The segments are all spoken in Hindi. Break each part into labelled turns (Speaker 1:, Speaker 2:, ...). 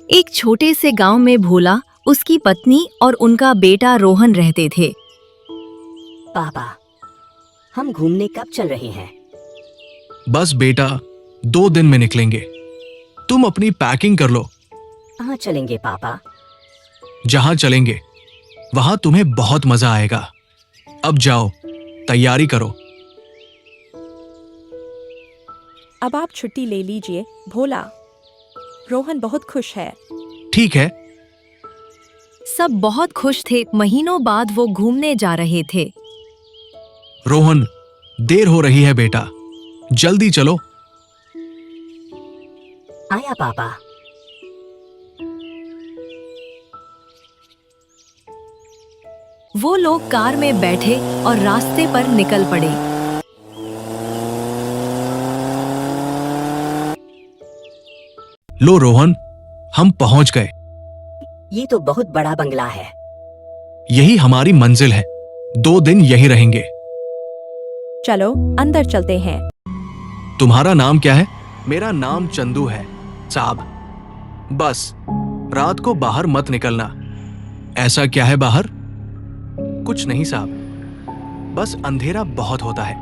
Speaker 1: एक छोटे से गांव में भोला, उसकी पत्नी और उनका बेटा रोहन रहते थे।
Speaker 2: पापा, हम घूमने कब चल रहे हैं?
Speaker 3: बस बेटा, 2 दिन में निकलेंगे। तुम अपनी पैकिंग कर लो।
Speaker 2: कहाँ चलेंगे पापा?
Speaker 3: जहां चलेंगे वहां तुम्हें बहुत मजा आएगा। अब जाओ, तैयारी करो।
Speaker 4: अब आप छुट्टी ले लीजिए भोला। रोहन बहुत खुश है।
Speaker 3: ठीक है।
Speaker 1: सब बहुत खुश थे। महीनों बाद वो घूमने जा रहे थे।
Speaker 3: रोहन, देर हो रही है बेटा, जल्दी चलो।
Speaker 2: आया पापा।
Speaker 1: वो लोग कार में बैठे और रास्ते पर निकल पड़े।
Speaker 3: लो रोहन, हम पहुंच गए।
Speaker 2: ये तो बहुत बड़ा बंगला है।
Speaker 3: यही हमारी मंजिल है। 2 दिन यहीं रहेंगे।
Speaker 4: चलो अंदर चलते हैं।
Speaker 3: तुम्हारा नाम क्या है? मेरा नाम चंदू है साहब। बस रात को बाहर मत निकलना। ऐसा क्या है बाहर? कुछ नहीं साहब, बस अंधेरा बहुत होता है।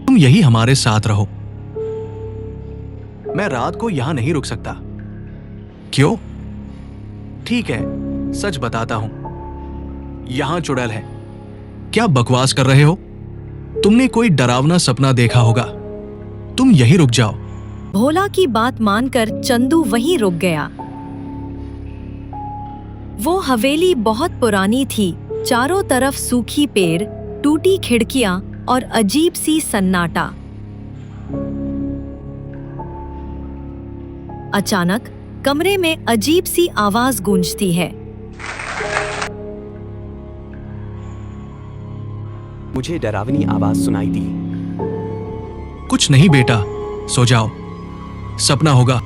Speaker 3: तुम यही हमारे साथ रहो। मैं रात को यहां नहीं रुक सकता। क्यों? ठीक है, सच बताता हूं, यहां चुड़ैल है। क्या बकवास कर रहे हो? तुमने कोई डरावना सपना देखा होगा। तुम यहीं रुक जाओ।
Speaker 1: भोला की बात मानकर चंदू वहीं रुक गया। वो हवेली बहुत पुरानी थी। चारों तरफ सूखी पेड़, टूटी खिड़कियां और अजीब सी सन्नाटा। अचानक कमरे में अजीब सी आवाज गूंजती है।
Speaker 5: मुझे डरावनी आवाज सुनाई दी।
Speaker 3: कुछ नहीं बेटा, सो जाओ, सपना होगा।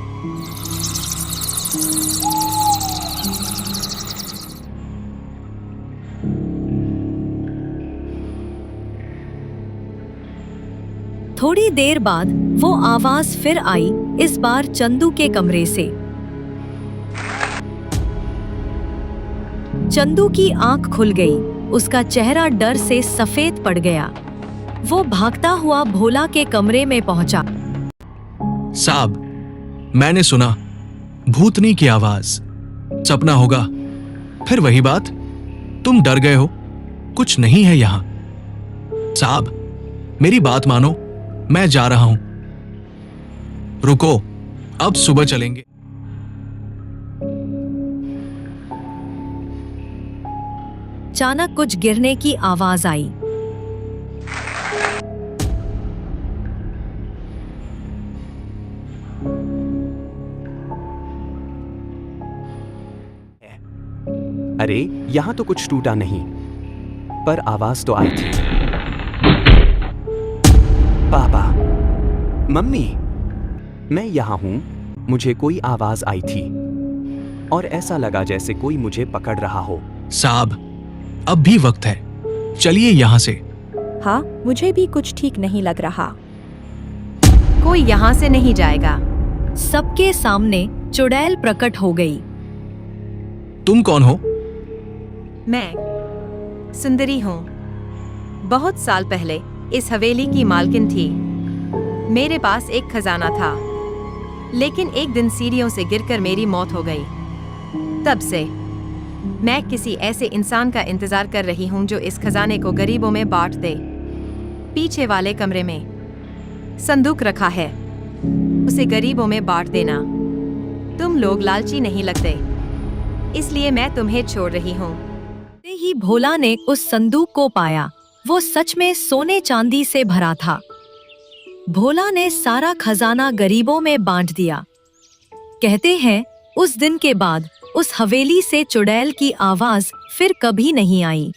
Speaker 1: थोड़ी देर बाद वो आवाज फिर आई, इस बार चंदू के कमरे से। चंदू की आंख खुल गई। उसका चेहरा डर से सफेद पड़ गया। वो भागता हुआ भोला के कमरे में पहुंचा।
Speaker 3: साहब, मैंने सुना भूतनी की आवाज। सपना होगा। फिर वही बात, तुम डर गए हो। कुछ नहीं है यहां। साहब, मेरी बात मानो, मैं जा रहा हूं। रुको, अब सुबह चलेंगे।
Speaker 1: अचानक कुछ गिरने की आवाज आई।
Speaker 5: अरे, यहां तो कुछ टूटा नहीं, पर आवाज तो आई थी। पापा, मम्मी, मैं यहां हूं। मुझे कोई आवाज आई थी और ऐसा लगा जैसे कोई मुझे पकड़ रहा हो।
Speaker 3: साहब, अब भी वक्त है, चलिए यहां से।
Speaker 4: हाँ, मुझे भी कुछ ठीक नहीं लग रहा।
Speaker 1: कोई यहाँ से नहीं जाएगा। सबके सामने चुड़ैल प्रकट हो गई।
Speaker 3: तुम कौन हो?
Speaker 6: मैं सुंदरी हूँ। बहुत साल पहले इस हवेली की मालकिन थी। मेरे पास एक खजाना था, लेकिन एक दिन सीढ़ियों से गिरकर मेरी मौत हो गई। तब से मैं किसी ऐसे इंसान का इंतजार कर रही हूँ जो इस खजाने को गरीबों में बांट दे। पीछे वाले कमरे में संदूक रखा है, उसे गरीबों में बांट देना। तुम लोग लालची नहीं लगते, इसलिए मैं तुम्हें छोड़ रही हूँ।
Speaker 1: ही भोला ने उस संदूक को पाया। वो सच में सोने चांदी से भरा था। भोला ने सारा खजाना गरीबों में बांट दिया। कहते हैं उस दिन के बाद उस हवेली से चुड़ैल की आवाज फिर कभी नहीं आई।